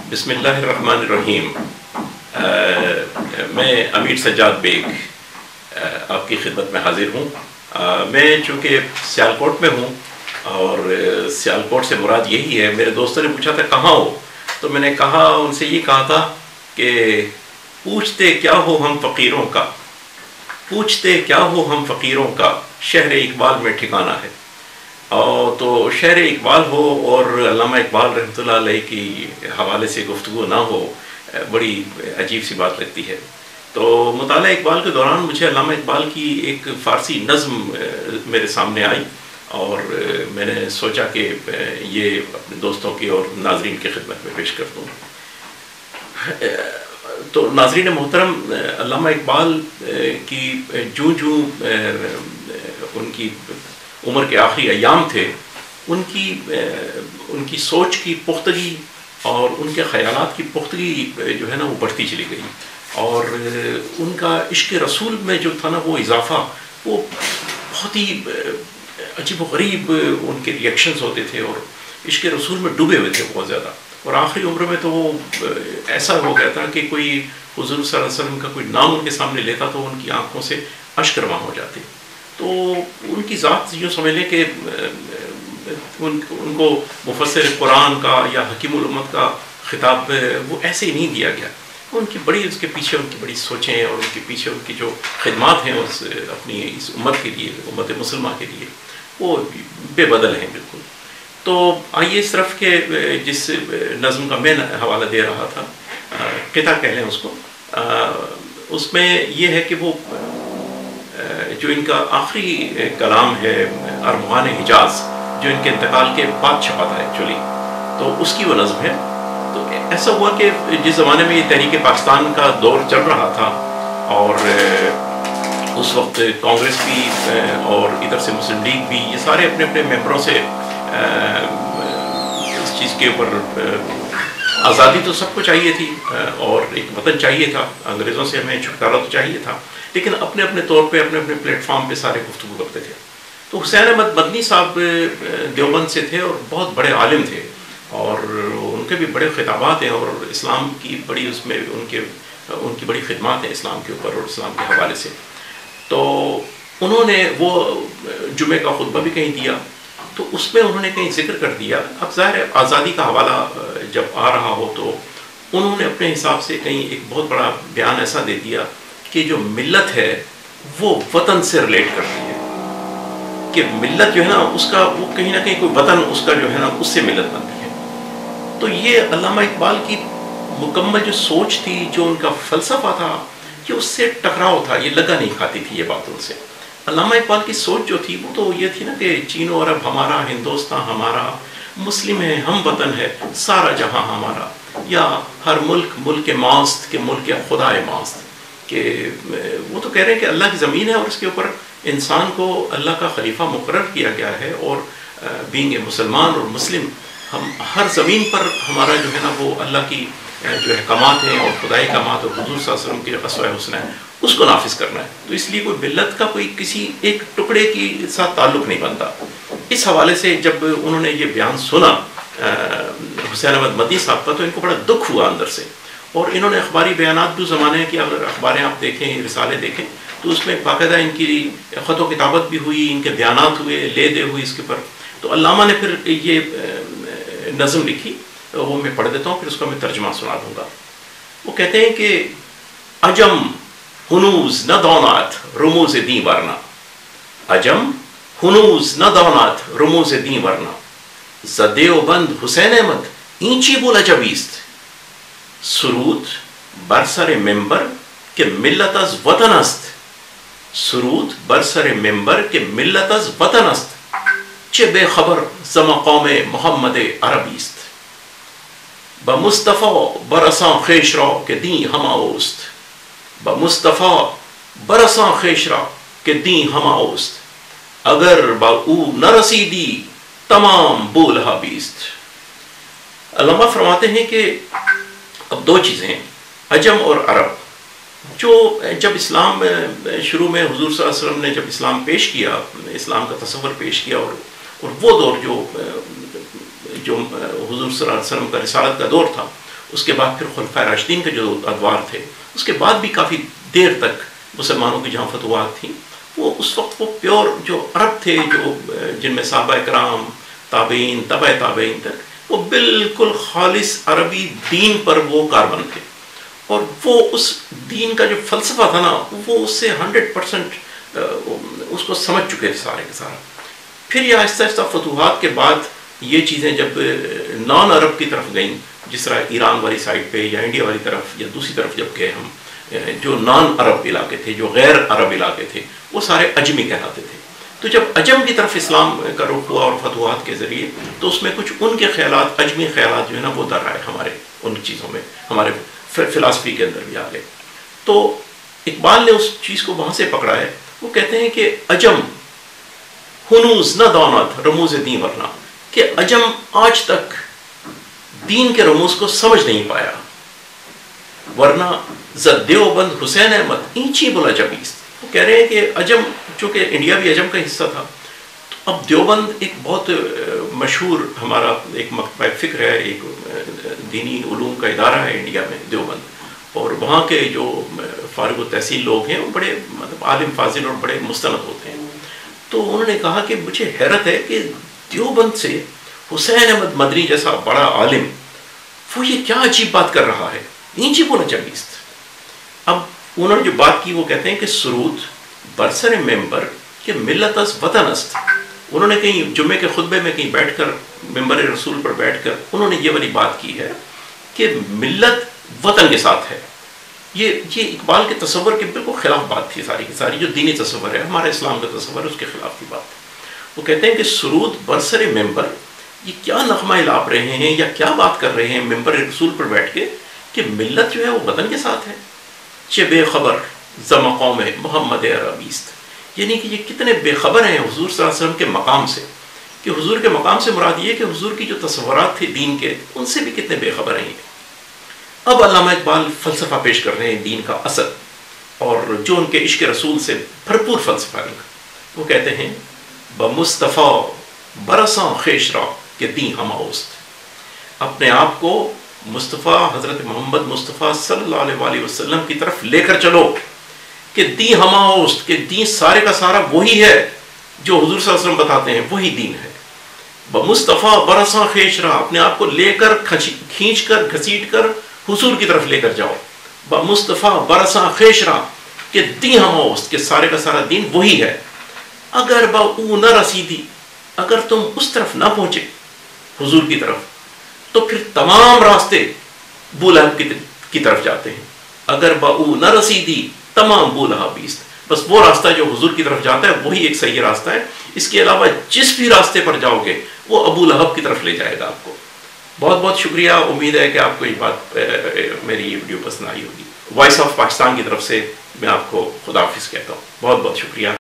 بسم اللہ الرحمن الرحیم۔ میں امیر سجاد بیگ آپ کی خدمت میں حاضر ہوں۔ میں چونکہ سیالکوٹ میں ہوں اور سیالکوٹ سے مراد یہی ہے، میرے دوستوں نے پوچھا تھا کہاں ہو، تو میں نے کہا ان سے یہ کہا تھا کہ پوچھتے کیا ہو ہم فقیروں کا، پوچھتے کیا ہو ہم فقیروں کا، شہر اقبال میں ٹھکانہ ہے۔ اور تو شہر اقبال ہو اور علامہ اقبال رحمۃ اللہ علیہ کی حوالے سے گفتگو نہ ہو، بڑی عجیب سی بات لگتی ہے۔ تو مطالعہ اقبال کے دوران مجھے علامہ اقبال کی ایک فارسی نظم میرے سامنے آئی اور میں نے سوچا کہ یہ اپنے دوستوں کی اور ناظرین کی خدمت میں پیش کر دوں۔ تو ناظرین محترم، علامہ اقبال کی جوں ان کی عمر کے آخری ایام تھے، ان کی سوچ کی پختگی اور ان کے خیالات کی پختگی جو ہے نا وہ بڑھتی چلی گئی، اور ان کا عشق رسول میں جو تھا نا وہ اضافہ، وہ بہت ہی عجیب و غریب ان کے ریئیکشنز ہوتے تھے اور عشق رسول میں ڈوبے ہوئے تھے بہت زیادہ۔ اور آخری عمر میں تو وہ ایسا ہو گیا تھا کہ کوئی حضور صلی اللہ علیہ وسلم کا کوئی نام ان کے سامنے لیتا تو ان کی آنکھوں سے اشک رواں ہو جاتے۔ تو ان کی ذات یوں سمجھ لیں کہ ان کو مفسر قرآن کا یا حکیم الامت کا خطاب وہ ایسے ہی نہیں دیا گیا۔ ان کی بڑی اس کے پیچھے ان کی بڑی سوچیں اور ان کے پیچھے ان کی جو خدمات ہیں اپنی اس امت کے لیے، امت مسلمہ کے لیے، وہ بے بدل ہیں بالکل۔ تو آئیے اس طرف کے جس نظم کا میں حوالہ دے رہا تھا، قطعہ کہہ لیں اس کو، اس میں یہ ہے کہ وہ جو ان کا آخری کلام ہے ارمغان حجاز، جو ان کے انتقال کے بعد چھپا تھا ایکچولی، تو اس کی وہ نظم ہے۔ تو ایسا ہوا کہ جس زمانے میں یہ تحریک پاکستان کا دور چل رہا تھا اور اس وقت کانگریس بھی اور ادھر سے مسلم لیگ بھی، یہ سارے اپنے اپنے ممبروں سے اس چیز کے اوپر آزادی تو سب کو چاہیے تھی اور ایک وطن چاہیے تھا، انگریزوں سے ہمیں چھٹکارا تو چاہیے تھا، لیکن اپنے اپنے طور پہ اپنے اپنے پلیٹ فارم پہ سارے گفتگو کرتے تھے۔ تو حسین احمد مدنی صاحب دیوبند سے تھے اور بہت بڑے عالم تھے اور ان کے بھی بڑے خطابات ہیں اور اسلام کی بڑی اس میں ان کی بڑی خدمات ہیں اسلام کے اوپر اور اسلام کے حوالے سے۔ تو انہوں نے وہ جمعے کا خطبہ بھی کہیں دیا، تو اس میں انہوں نے کہیں ذکر کر دیا، اب ظاہر ہے آزادی کا حوالہ جب آ رہا ہو تو انہوں نے اپنے حساب سے کہیں ایک بہت بڑا بیان ایسا دے دیا کہ جو ملت ہے وہ وطن سے ریلیٹ کرتی ہے، کہ ملت جو ہے نا اس کا وہ کہیں نہ کہیں کوئی وطن اس کا جو ہے نا اس سے ملت بنتی ہے۔ تو یہ علامہ اقبال کی مکمل جو سوچ تھی، جو ان کا فلسفہ تھا، یہ اس سے ٹکراؤ تھا، یہ لگا نہیں کھاتی تھی یہ بات ان سے۔ علامہ اقبال کی سوچ جو تھی وہ تو یہ تھی نا کہ چین و عرب ہمارا، ہندوستان ہمارا، مسلم ہے ہم وطن ہے سارا جہاں ہمارا، یا ہر ملک ملک ماست کہ ملک خدا ماست، کہ وہ تو کہہ رہے ہیں کہ اللہ کی زمین ہے اور اس کے اوپر انسان کو اللہ کا خلیفہ مقرر کیا گیا ہے، اور بینگ اے مسلمان اور مسلم، ہم ہر زمین پر ہمارا جو ہے نا وہ اللہ کی جو احکامات ہیں اور خدائی احکامات اور حضور صلی اللہ علیہ وسلم کی اسوہ حسنہ ہے اس کو نافذ کرنا ہے۔ تو اس لیے کوئی ملت کا کوئی کسی ایک ٹکڑے کے ساتھ تعلق نہیں بنتا۔ اس حوالے سے جب انہوں نے یہ بیان سنا حسین احمد مدنی صاحب کا، تو ان کو بڑا دکھ ہوا اندر سے، اور انہوں نے اخباری بیانات بھی زمانے کی اگر اخباریں آپ دیکھیں، رسالے دیکھیں، تو اس میں باقاعدہ ان کی خط و کتابت بھی ہوئی، ان کے بیانات ہوئے، لے دے ہوئی اس کے پر۔ تو علامہ نے پھر یہ نظم لکھی، وہ میں پڑھ دیتا ہوں، پھر اس کا میں ترجمہ سنا دوں گا۔ وہ کہتے ہیں کہ عجم ہنوز نہ دونات رموز دیں ورنہ، عجم ہنوز نہ دونات رموز دیں ورنہ، ز دیوبند حسین احمد اینچی بولا جبیست، سرود بر سر ممبر کہ ملت از وطن است، سرود بر سر ممبر کہ ملت از وطن است، چه بے خبر ز مقام محمد عربی است، بمصطفی برسان خویش را که دین همه اوست، بمصطفی برسان خویش را که دین همه اوست، اگر با او نرسیدی تمام بولها بیست۔ علامہ فرماتے ہیں کہ اب دو چیزیں ہیں، عجم اور عرب۔ جو جب اسلام شروع میں حضور صلی اللہ علیہ وسلم نے جب اسلام پیش کیا، اسلام کا تصور پیش کیا، اور وہ دور جو حضور صلی اللہ علیہ وسلم کا رسالت کا دور تھا، اس کے بعد پھر خلفائے راشدین کے جو ادوار تھے، اس کے بعد بھی کافی دیر تک مسلمانوں کی جہاں فتوحات تھیں، وہ اس وقت وہ پیور جو عرب تھے، جو جن میں صحابہ کرام، تابعین، تبع تابعین تک، وہ بالکل خالص عربی دین پر وہ کاربن تھے، اور وہ اس دین کا جو فلسفہ تھا نا، وہ اس سے 100% اس کو سمجھ چکے تھے سارے کے سارا۔ پھر یہ آہستہ آہستہ فتوحات کے بعد یہ چیزیں جب نان عرب کی طرف گئیں، جس طرح ایران والی سائڈ پہ یا انڈیا والی طرف یا دوسری طرف جب گئے ہم، جو نان عرب علاقے تھے، جو غیر عرب علاقے تھے، وہ سارے اجمی کہلاتے تھے۔ تو جب عجم کی طرف اسلام کا رخ ہوا اور فتوحات کے ذریعے، تو اس میں کچھ ان کے خیالات، اجمی خیالات جو ہے نا، وہ در آئے ہمارے ان چیزوں میں، ہمارے فلاسفی کے اندر بھی آ گئے۔ تو اقبال نے اس چیز کو وہاں سے پکڑا ہے۔ وہ کہتے ہیں کہ عجم ہنوز نہ دانت رموز دین ورنہ، کہ عجم آج تک دین کے رموز کو سمجھ نہیں پایا، ورنہ زد دیوبند حسین احمد اینچی بولا جبیست۔ وہ کہہ رہے ہیں کہ عجم، چونکہ انڈیا بھی عجم کا حصہ تھا، تو اب دیوبند ایک بہت مشہور ہمارا ایک مکتبہ فکر ہے، ایک دینی علوم کا ادارہ ہے انڈیا میں دیوبند، اور وہاں کے جو فارغ التحصیل لوگ ہیں وہ بڑے مطلب عالم فاضل اور بڑے مستند ہوتے ہیں۔ تو انہوں نے کہا کہ مجھے حیرت ہے کہ دیوبند سے حسین احمد مدنی جیسا بڑا عالم، وہ یہ کیا عجیب بات کر رہا ہے، نیچی بولا چبیست۔ اب انہوں نے جو بات کی، وہ کہتے ہیں کہ سرود برسر ممبر کہ ملت از وطن است۔ انہوں نے کہیں جمعے کے خطبے میں کہیں بیٹھ کر، ممبر رسول پر بیٹھ کر انہوں نے یہ والی بات کی ہے کہ ملت وطن کے ساتھ ہے۔ یہ اقبال کے تصور کے بالکل خلاف بات تھی ساری کی ساری، جو دینی تصور ہے، ہمارے اسلام کا تصور ہے، اس کے خلاف کی بات ہے۔ وہ کہتے ہیں کہ سرود برسر ممبر، یہ کیا نغمہ الاپ رہے ہیں یا کیا بات کر رہے ہیں ممبر رسول پر بیٹھ کے، کہ ملت جو ہے وہ وطن کے ساتھ ہے۔ چہ بے خبر ز مقام محمد عربیست، یعنی کہ یہ کتنے بے خبر ہیں حضور صلی اللہ علیہ وسلم کے مقام سے، کہ حضور کے مقام سے مراد یہ کہ حضور کی جو تصورات تھے دین کے، ان سے بھی کتنے بے خبر ہیں۔ اب علامہ اقبال فلسفہ پیش کر رہے ہیں دین کا اصل، اور جو ان کے عشق رسول سے بھرپور فلسفہ ہے۔ وہ کہتے ہیں بمصطفیٰ برساں خیش را کہ دین ہما اوست، اپنے آپ کو مصطفیٰ حضرت محمد مصطفیٰ صلی اللہ علیہ وآلہ وسلم کی طرف لے کر چلو، کہ دین ہما اوست، کہ دین سارے کا سارا وہی ہے جو حضور صلی اللہ علیہ وسلم بتاتے ہیں، وہی دین ہے۔ بمصطفیٰ برساں خیش را، اپنے آپ کو لے کر کھینچ کر گھسیٹ کر حضور کی طرف لے کر جاؤ۔ بمصطفیٰ برساں خیش را کہ دین ہما اوست، کہ سارے کا سارا دین وہی ہے۔ اگر با او نہ رسیدی، اگر تم اس طرف نہ پہنچے حضور کی طرف، تو پھر تمام راستے بولہب کی طرف جاتے ہیں۔ اگر با او نہ رسیدی تمام بولہبیست، بس وہ راستہ جو حضور کی طرف جاتا ہے وہی ایک صحیح راستہ ہے، اس کے علاوہ جس بھی راستے پر جاؤ گے وہ ابو لہب کی طرف لے جائے گا آپ کو۔ بہت بہت شکریہ، امید ہے کہ آپ کو یہ بات، میری یہ ویڈیو پسند آئی ہوگی۔ وائس آف پاکستان کی طرف سے میں آپ کو خدا حافظ کہتا ہوں، بہت بہت شکریہ۔